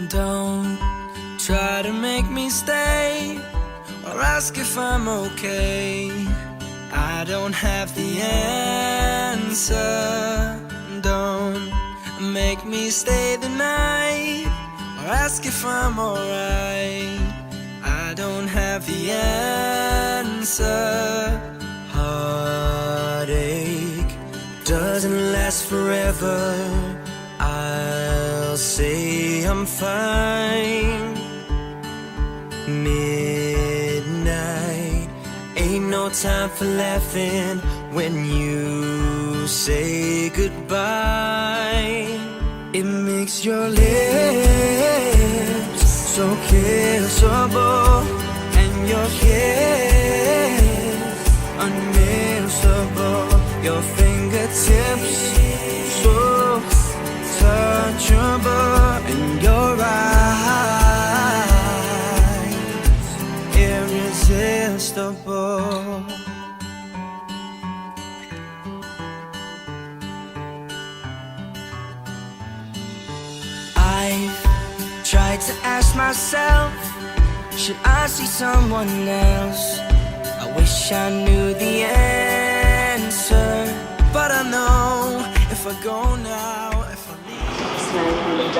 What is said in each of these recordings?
Don't try to make me stay or ask if I'm okay. I don't have the answer. Don't make me stay the night or ask if I'm alright. I don't have the answer. Heartache doesn't last forever. I'll say I'm fine. Midnight ain't no time for laughing when you say goodbye. It makes your lips so kissable and your kiss unmissable. Your fingertips so touchable and your eyes irresistible. I've tried to ask myself, should I see someone else? I wish I knew the answer, but I know if I go now, if I leave.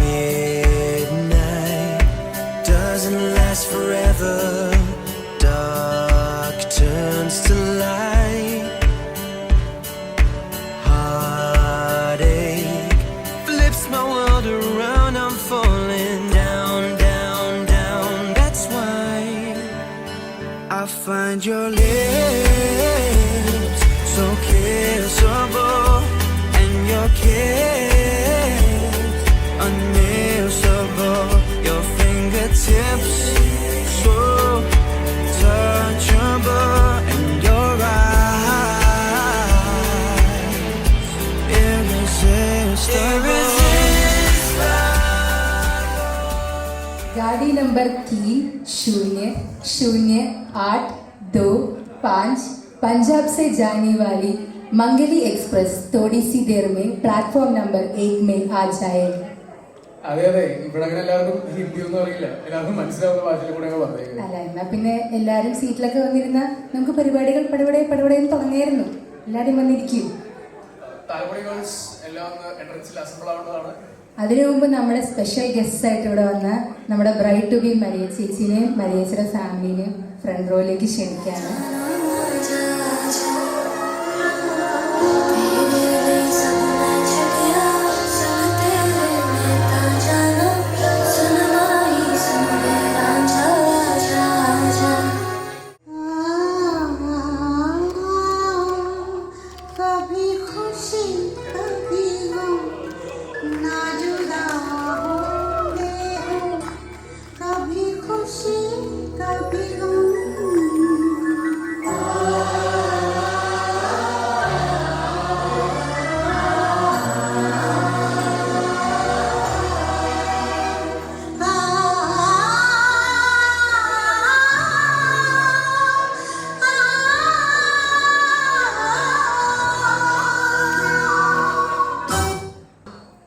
Midnight doesn't last forever. Dark turns to light. Heartache flips my world around. I'm falling down, down, down. That's why I find your lips so kissable and your kiss unmissable. Your fingertips so touchable and your eyes irresistible. गाड़ी number 3000825 Punjab से जाने वाली मंगली express थोड़ी सी देर में platform number 1 में आ जाएगी. അതെ അതെ, ഇവിടെ അങ്ങനെ എല്ലാവർക്കും ഹിന്ദി ഒന്നും അറിയില്ല, എല്ലാവർക്കും മനസ്സിലാവുന്ന ഭാഷയിൽ കൂടെ പറഞ്ഞേക്കുന്നത്. അല്ല, എന്നാ പിന്നെ എല്ലാരും സീറ്റിലൊക്കെ വന്നിരുന്ന നമുക്ക് പരിപാടികൾ പടപടയെന്ന് തുടങ്ങിയായിരുന്നു. എല്ലാരും വന്നിരിക്കും. താലപ്പൊടി ഗേൾസ് എല്ലാം എൻട്രൻസിൽ അസംബിൾ ആവേണ്ടതാണ്. അതിനു മുമ്പ് നമ്മുടെ സ്പെഷ്യൽ ഗസ്റ്റ് ആയിട്ട് ഇവിടെ വന്ന നമ്മുടെ ബ്രൈഡ് ടു ബി മരിയ ചേച്ചിനെയും മരിയച്ചിയുടെ ഫാമിലിനെയും ഫ്രണ്ട് റോയിലേക്ക് ക്ഷണിക്കാണ്.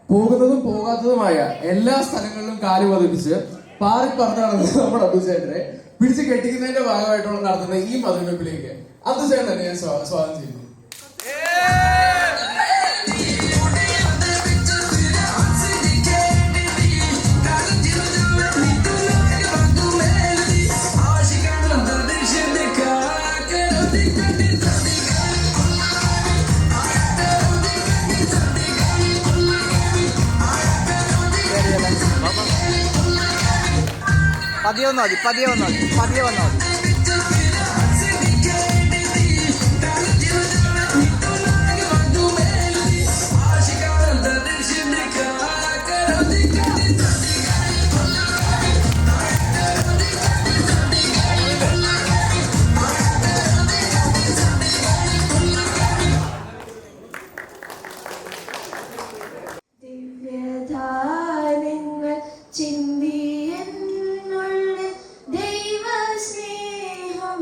പോകുന്നതും പോകാത്തതുമായ എല്ലാ സ്ഥലങ്ങളിലും കാല് പതിപ്പിച്ച് പാറി പറഞ്ഞ നമ്മുടെ അബുചേട്ടനെ പിടിച്ച് കെട്ടിക്കുന്നതിന്റെ ഭാഗമായിട്ടുള്ള നടത്തുന്ന ഈ മധുരവെപ്പിലേക്ക് അബ്ദുസേൻ തന്നെ ഞാൻ സ്വാഗതം ചെയ്യുന്നു. പതിയെ വന്നാൽ മതി. ദിവ്യദാനങ്ങൾ ചിന്തിയെന്നുള്ളിൽ ദൈവസ്നേഹം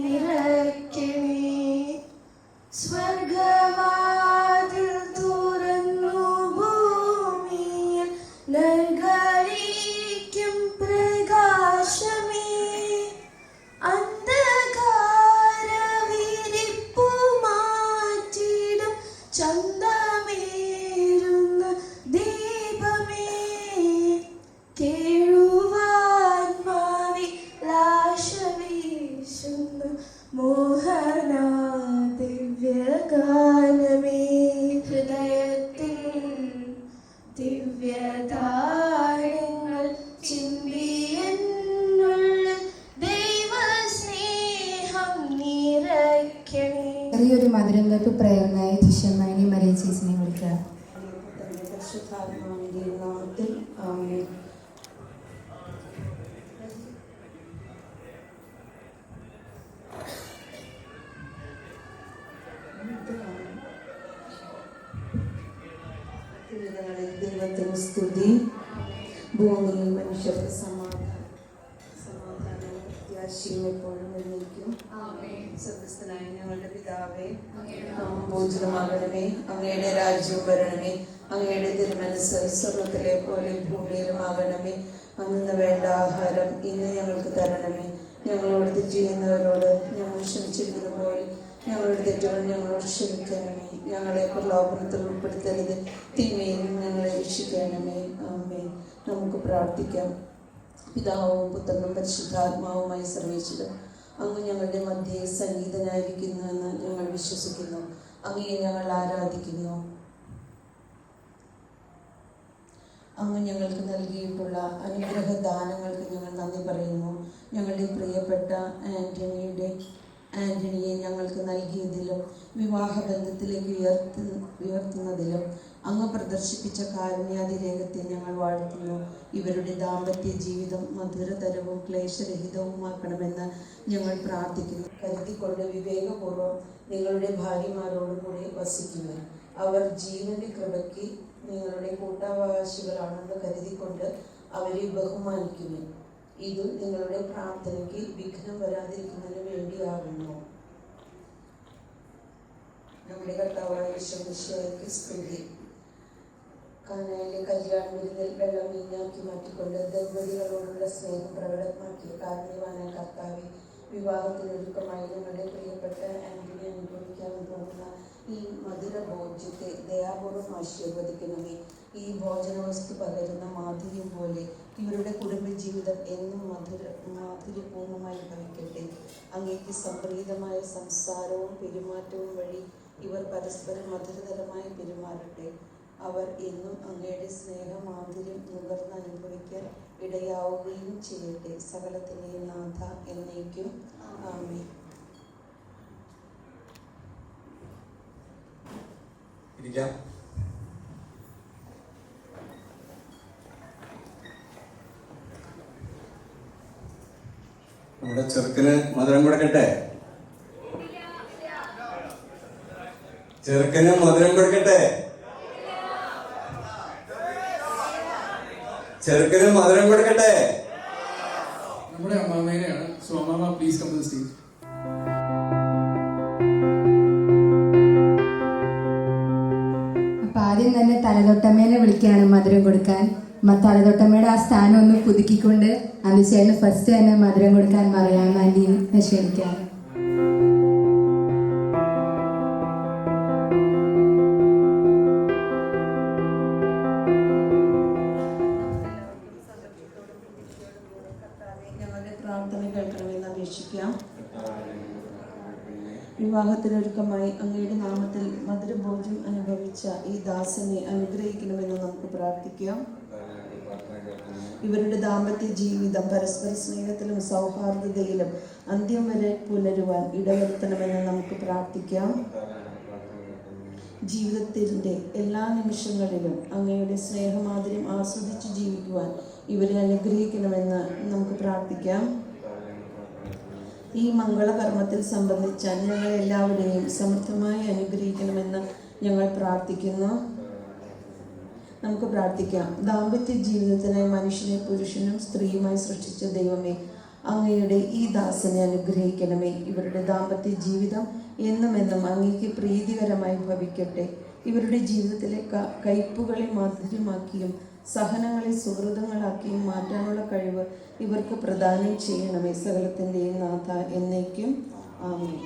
നിറയ്ക്കണേ. സ്വർഗവാതിൽ തുറന്നു ഭൂമിയിൽ നൽകായിരിക്കും പ്രകാശമേ. അന്ധകാര വിരിപ്പു മാറ്റിടും ചന്തമേറുന്ന ദീപമേ. കേഴുവാത്മാവിലാശവീശുന്ന മോഹന ദിവ്യഗാനമേ. ഹൃദയത്തിൽ ദിവ്യദാനങ്ങൾ ചിന്തിയെന്നുള്ളിൽ ദൈവസ്നേഹം നിറയ്ക്കണേ. ചെറിയൊരു മധുരം തട്ട് പ്രേരണയായി ശിഷ്യന്മാരി മരിയ ചേച്ചിനെ വിളിക്കുക. പരിശുദ്ധാത്മാവിന്റെ നാമത്തിൽ ആമേൻ. ദൈവത്തിന് സ്തുതി. ഭൂമിയിൽ മനുഷ്യർക്ക് സമാധാനവും പ്രത്യാശയും എപ്പോഴും എന്നേക്കും. സ്വർഗ്ഗസ്ഥനായ ഞങ്ങളുടെ പിതാവേ, നാമം പൂജിതമാകണമേ. അങ്ങയുടെ രാജ്യവും വരണമേ. അങ്ങയുടെ തിരുമനസ്സ് സ്വർഗ്ഗത്തിലെ പോലെ ഭൂമിയിലുമാകണമേ. അന്ന് വേണ്ട ആഹാരം ഇന്ന് ഞങ്ങൾക്ക് തരണമേ. ഞങ്ങളോട് തെറ്റ് ചെയ്യുന്നവരോട് ഞങ്ങൾ ക്ഷമിച്ചിരിക്കുന്ന പോലെ ഞങ്ങളുടെ തെറ്റുകൾ ഞങ്ങളോട് ക്ഷമിക്കണമേ. ഞങ്ങളെ പ്രലോഭനത്തിൽ ഉൾപ്പെടുത്തരുത്, തിന്മയിൽ ഞങ്ങളെ രക്ഷിക്കണമേ. ആമേൻ. നമുക്ക് പ്രാർത്ഥിക്കാം. പിതാവും പുത്രനും പരിശുദ്ധാത്മാവുമായി സർവീശ്വരൻ, അങ്ങ് ഞങ്ങളുടെ മധ്യേ സംഗീതനായിരിക്കുന്നുവെന്ന് ഞങ്ങൾ വിശ്വസിക്കുന്നു. അങ്ങയെ ഞങ്ങൾ ആരാധിക്കുന്നു. അങ്ങ് ഞങ്ങൾക്ക് നൽകിയിട്ടുള്ള അനുഗ്രഹ ദാനങ്ങൾക്ക് ഞങ്ങൾ നന്ദി പറയുന്നു. ഞങ്ങളുടെ പ്രിയപ്പെട്ട ആന്റണിയെ ഞങ്ങൾക്ക് നൽകിയതിലും വിവാഹബന്ധത്തിലേക്ക് ഉയർത്തുന്നതിലും അങ്ങ് പ്രദർശിപ്പിച്ച കാരുണ്യാതിരേകത്തെ ഞങ്ങൾ വാഴ്ത്തുന്നു. ഇവരുടെ ദാമ്പത്യ ജീവിതം മധുരതരവും ക്ലേശരഹിതവുമാക്കണമെന്ന് ഞങ്ങൾ പ്രാർത്ഥിക്കുന്നു. കരുതിക്കൊണ്ട് വിവേകപൂർവ്വം നിങ്ങളുടെ ഭാര്യമാരോടുകൂടി വസിക്കുക. അവർ ജീവന്റെ കൃപയ്ക്ക് നിങ്ങളുടെ കൂട്ടാവകാശികളാണെന്ന് കരുതിക്കൊണ്ട് അവരെ ബഹുമാനിക്കുന്നു. ഇത് നിങ്ങളുടെ പ്രാർത്ഥനയ്ക്ക് വിഘ്നം വരാതിരിക്കുന്നതിന് വേണ്ടിയാകുന്നു. നമ്മുടെ കർത്താവായ യേശുമിശിഹായ്ക്ക് സ്തുതി. കാനായിലെ കല്യാണ വിരുന്നിൽ വെള്ളം വീഞ്ഞാക്കി മാറ്റിക്കൊണ്ട് ദമ്പതികളോടുള്ള സ്നേഹം പ്രകടമാക്കിയ കാരുണ്യവാനായ കർത്താവെ, വിവാഹത്തിനൊരുക്കമായി ഞങ്ങളുടെ പ്രിയപ്പെട്ട ആന്റണി അനുഭവിക്കാമെന്ന് തോന്നുന്ന ഈ മധുര ഭോജ്യത്തെ ദയാപൂർവ്വം ആശീർവദിക്കണമേ. ഈ ഭോജനവസ്തു പകരുന്ന മാധുര്യം പോലെ ഇവരുടെ കുടുംബജീവിതം എന്നും മാധുര്യപൂർണ്ണമായി ഭവിക്കട്ടെ. അങ്ങേക്ക് സംപ്രീതമായ സംസാരവും പെരുമാറ്റവും വഴി ഇവർ പരസ്പരം മധുരതരമായി പെരുമാറട്ടെ. അവർ എന്നും അങ്ങയുടെ സ്നേഹമാധുര്യം നുകർന്ന് അനുഭവിക്കാൻ ഇടയാവുകയും ചെയ്യട്ടെ. സകലത്തിൻ്റെയും നാഥ എന്നേക്കും ആമേൻ. ഇരിക്കാം. നമ്മുടെ ചെറുക്കന് മധുരം കൊടുക്കട്ടെ. ചെറുക്കന് മധുരം കൊടുക്കട്ടെ. ചെറുക്കന് മധുരം കൊടുക്കട്ടെ. നമ്മുടെ അമ്മാമേനെയാണ്. സോ അമ്മാമ, please come to the stage. അപ്പൊ ആദ്യം തന്നെ തലതൊട്ടമ്മേനെ വിളിക്കുകയാണ് മധുരം കൊടുക്കാൻ. തലതൊട്ടമ്മയുടെ ആ സ്ഥാനം ഒന്ന് പുതുക്കിക്കൊണ്ട് അനുചേട്ടന് ഫസ്റ്റ് തന്നെ മധുരം കൊടുക്കാൻ മറിയാം ആന്റി ക്ഷണിക്കാം. അപേക്ഷിക്കാം. വിവാഹത്തിനൊരുക്കമായി അങ്ങയുടെ നാമത്തിൽ മധുരഭോജ്യം അനുഭവിച്ച ഈ ദാസനെ അനുഗ്രഹിക്കണമെന്ന് നമുക്ക് പ്രാർത്ഥിക്കാം. ഇവരുടെ ദാമ്പത്യ ജീവിതം പരസ്പര സ്നേഹത്തിലും സൗഹാർദ്ദതയിലും അന്ത്യം വരെ പുലരുവാൻ ഇടവരുത്തണമെന്ന് നമുക്ക് പ്രാർത്ഥിക്കാം. ജീവിതത്തിൻ്റെ എല്ലാ നിമിഷങ്ങളിലും അങ്ങയുടെ സ്നേഹമാധുര്യം ആസ്വദിച്ച് ജീവിക്കുവാൻ ഇവരെ അനുഗ്രഹിക്കണമെന്ന് നമുക്ക് പ്രാർത്ഥിക്കാം. ഈ മംഗളകർമ്മത്തിൽ സംബന്ധിച്ച ഞങ്ങളെല്ലാവരെയും സമൃദ്ധമായി അനുഗ്രഹിക്കണമെന്ന് ഞങ്ങൾ പ്രാർത്ഥിക്കുന്നു. നമുക്ക് പ്രാർത്ഥിക്കാം. ദാമ്പത്യ ജീവിതത്തിനായി മനുഷ്യനെ പുരുഷനും സ്ത്രീയുമായി സൃഷ്ടിച്ച ദൈവമേ, അങ്ങയുടെ ഈ ദാസനെ അനുഗ്രഹിക്കണമേ. ഇവരുടെ ദാമ്പത്യ ജീവിതം എന്നും അങ്ങേക്ക് പ്രീതികരമായി ഭവിക്കട്ടെ. ഇവരുടെ ജീവിതത്തിലെ കയ്പുകളെ മാധുര്യമാക്കിയും സഹനങ്ങളെ സുഹൃതങ്ങളാക്കിയും മാറ്റാനുള്ള കഴിവ് ഇവർക്ക് പ്രദാനം ചെയ്യണമേ. സകലത്തിൻ്റെയും നാഥ എന്നേക്കും ആമേൻ.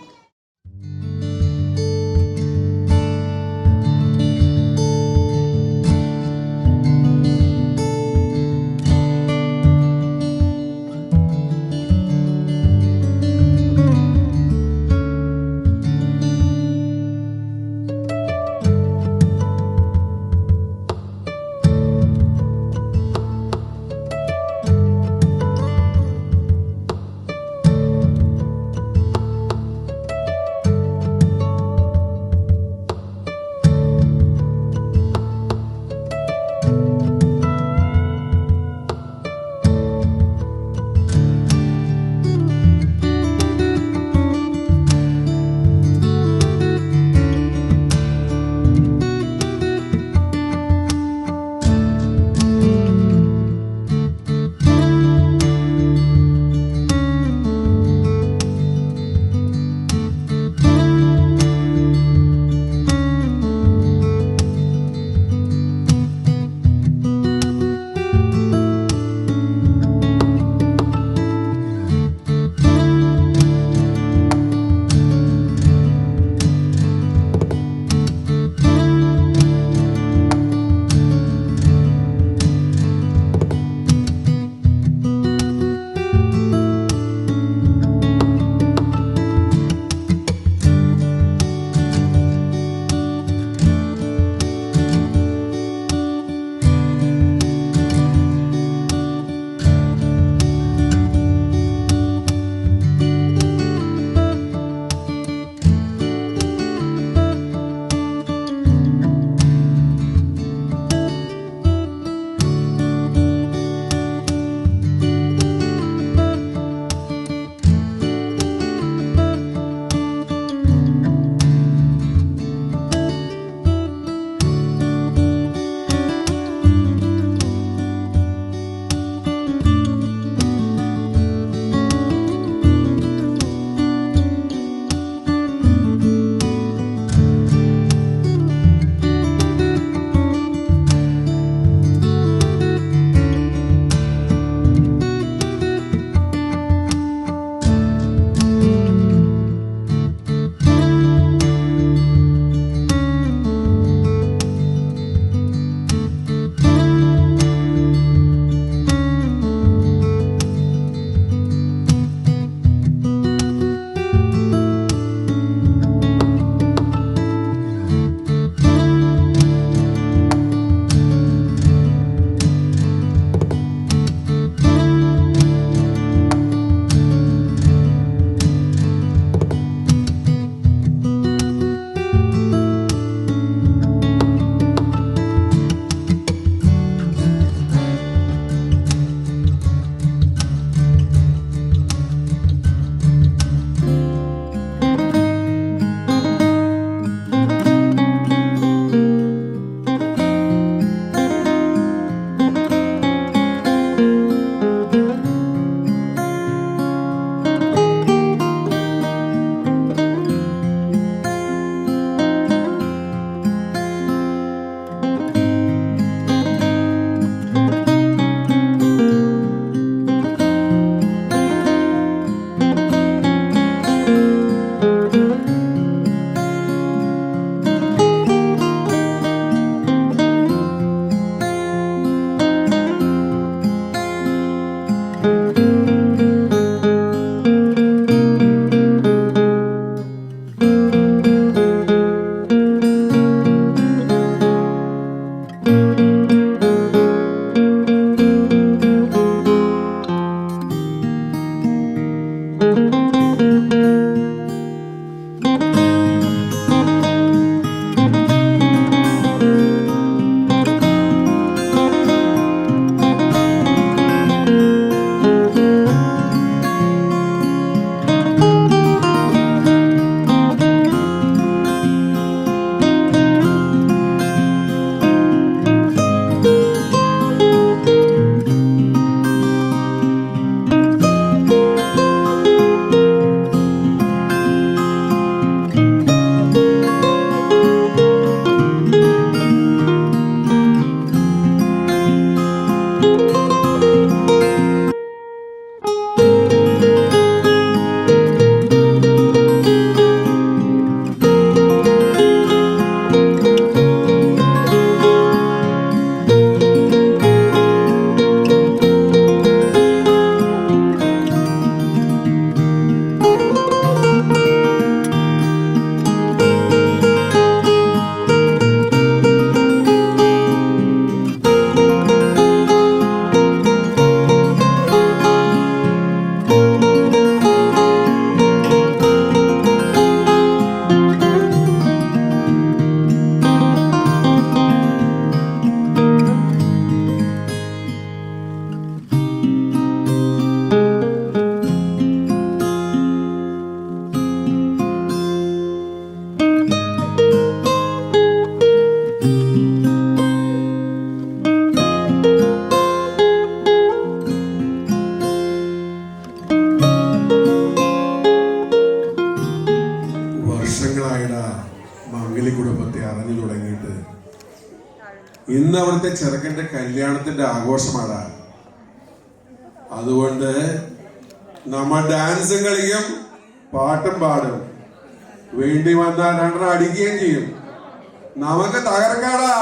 ഇന്ന് അവിടുത്തെ ചെറുക്കന്റെ കല്യാണത്തിന്റെ ആഘോഷമാണ്. അതുകൊണ്ട് നമ്മൾ ഡാൻസും കളിക്കും, പാട്ടും പാടും, വേണ്ടി വന്നാൽ രണ്ടെണ്ണം അടിക്കുകയും ചെയ്യും. നമുക്ക് തകർക്കാടാ.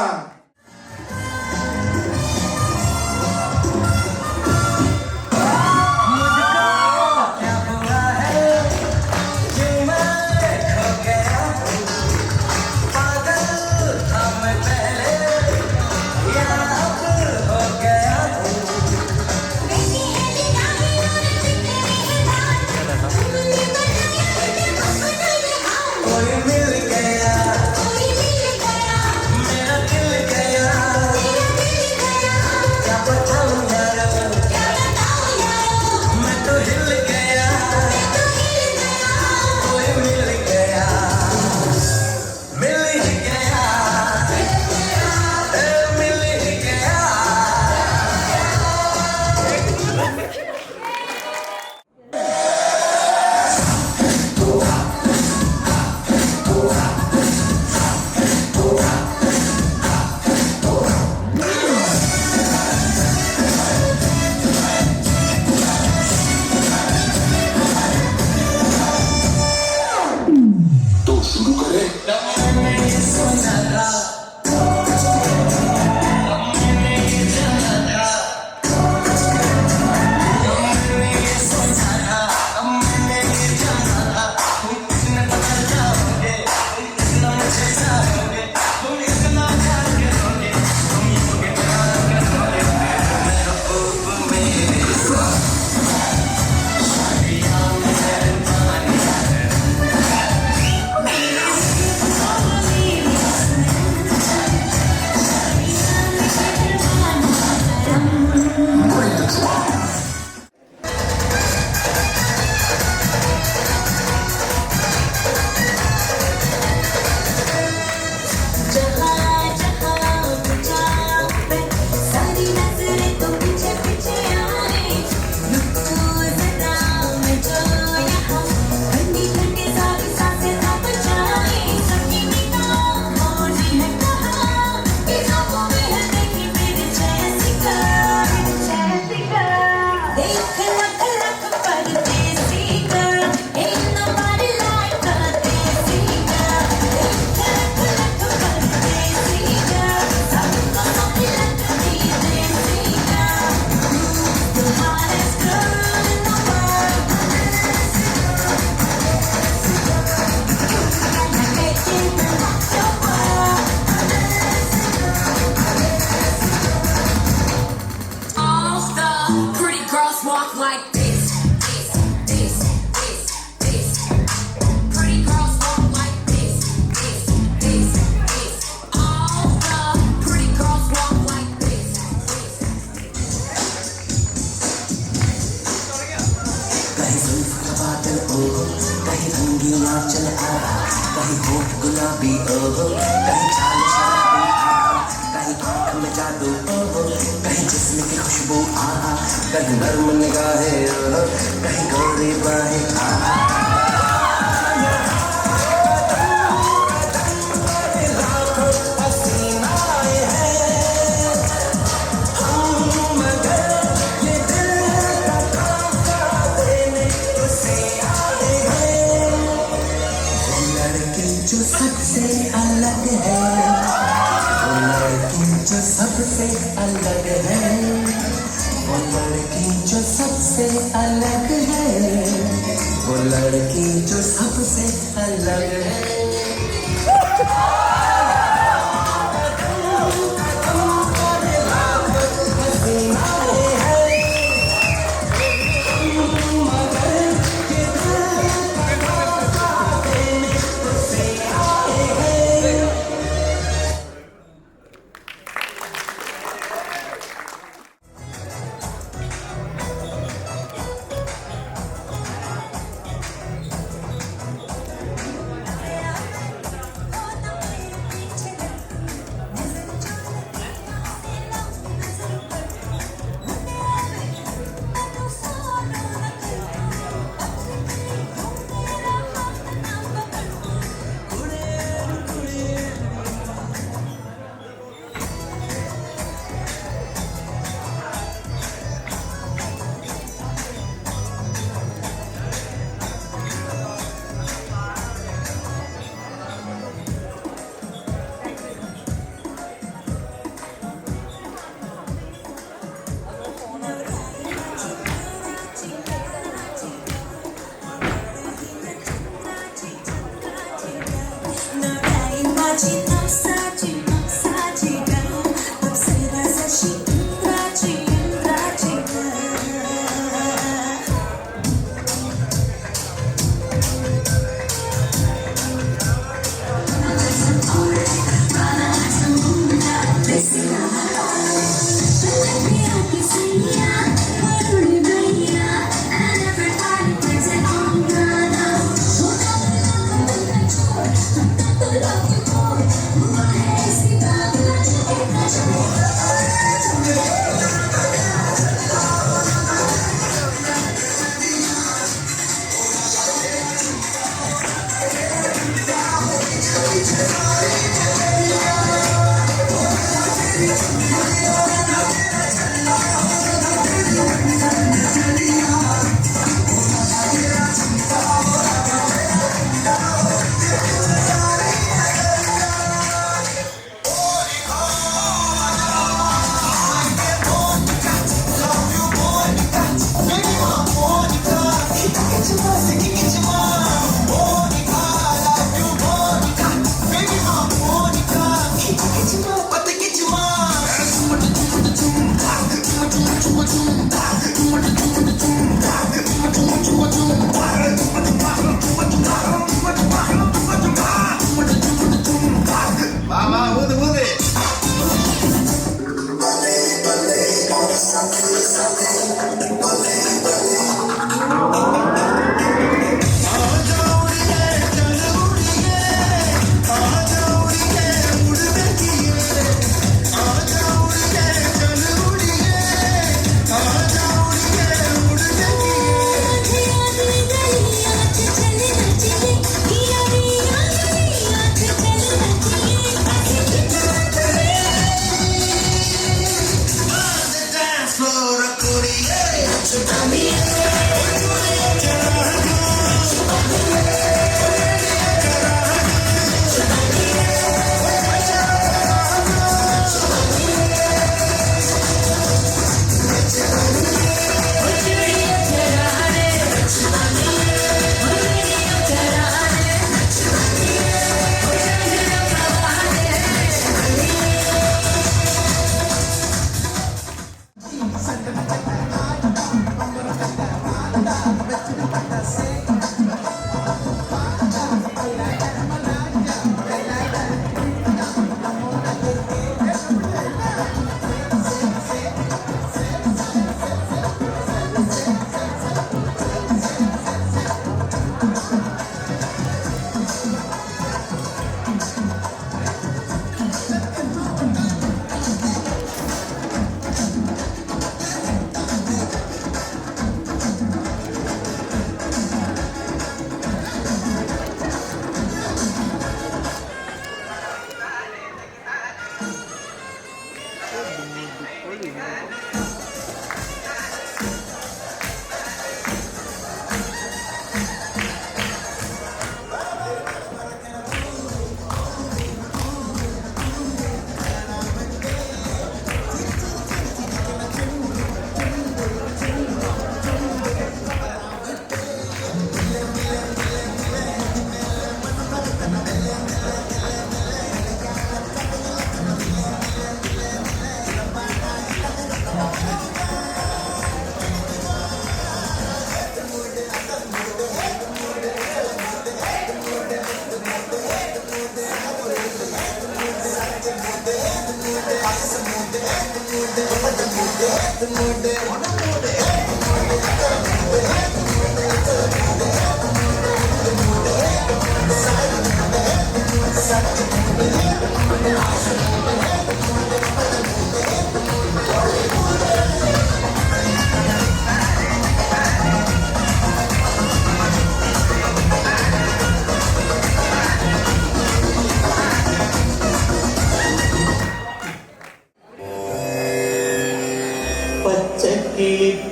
Walk like this, this, this, this, this. Pretty girls walk like this, this, this, this. All the pretty girls walk like this, this. कहीं जुल्फ का बादल ओहो, कहीं रंगीन आंचल आहा, कहीं होठ गुलाबी ओहो, कहीं चाल शराबी आहा, कहीं आँख में जादू ओहो, कहीं जिस्म की खुशबू आहा, कहीं नर्म निगाहें ओहो, कहीं गोरी बाहें आहा। जो सबसे अलग है, वो लड़की जो सबसे अलग है, वो लड़की जो सबसे अलग है, वो लड़की जो सबसे अलग है।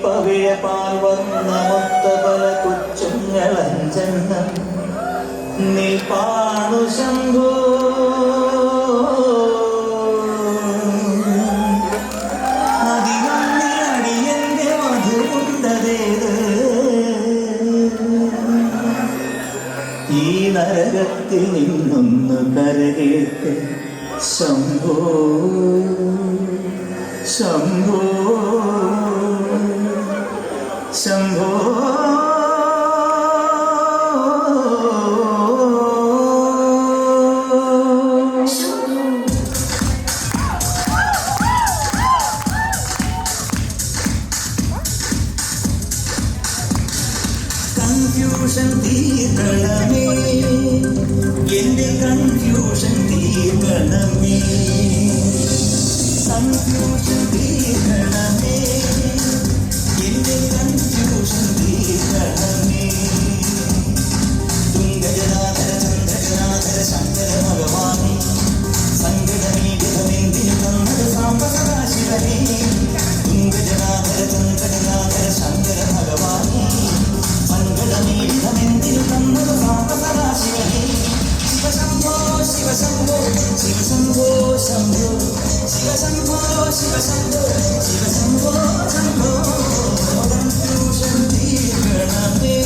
പവിഴപാൽ വന്ന മുത്തപല കുച്ചുങ്ങളഞ്ചെണ്ണം നിൽപ്പാണു ശംഭോ അതിനടിയന്റെ മധുണ്ടതേത് ഈ നരകത്തിൽ നിന്നൊന്ന് കരകേറ്റ് ശംഭോ ശംഭോ ശംഭോ കൺഫ്യൂഷൻ തീർക്കണമേ എന്റെ കൺഫ്യൂഷൻ തീർക്കണമേ കൺഫ്യൂഷൻ തീർക്കണമേ എന്റെ കൺഫ്യൂഷൻ തീർക്കണമേ തുംഗജനാഥര ചന്ദ്രജനാഥര ശങ്കര ഭഗവാനേ സങ്കടമേഘമെന്തിനു തന്നത് സാംബ സദാശിവനേ തുംഗജനാഥര ചന്ദ്രജനാഥര ശങ്കര ഭഗവാനേ സങ്കടമേഘമെന്തിനു തന്നത് സാംബ സദാശിവനേ ശിവശംഭോ ശിവശംഭോ ശിവശംഭോ ശംഭോ ശിവശംഭോ ശിവശംഭോ ശിവശംഭോ ശംഭോ കൺഫ്യൂഷൻ തീർക്കണമേ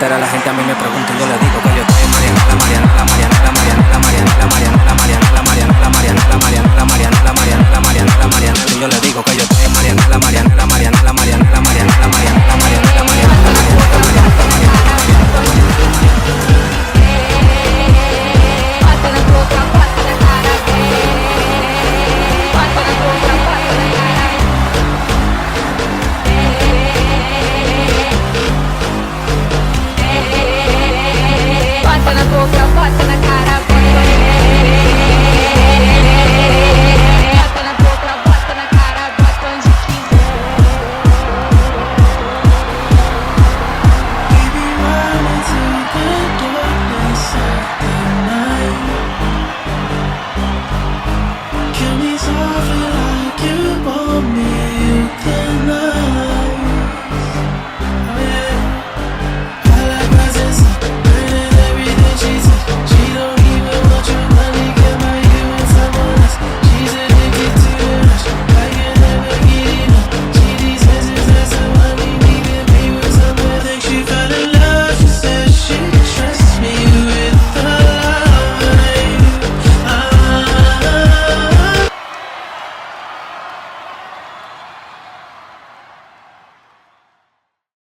entera la gente a mí me pregunta y yo le digo que yo estoy en Mariana, la Mariana, la Mariana, la Mariana, la Mariana, la Mariana, la Mariana, la Mariana, la Mariana, la Mariana, la Mariana, la Mariana, la Mariana, la Mariana, y yo le digo que yo estoy en Mariana, la Mariana, la Mariana, la Mariana, la Mariana, la Mariana, la Mariana, la Mariana, la Bate na boca, bate na cara.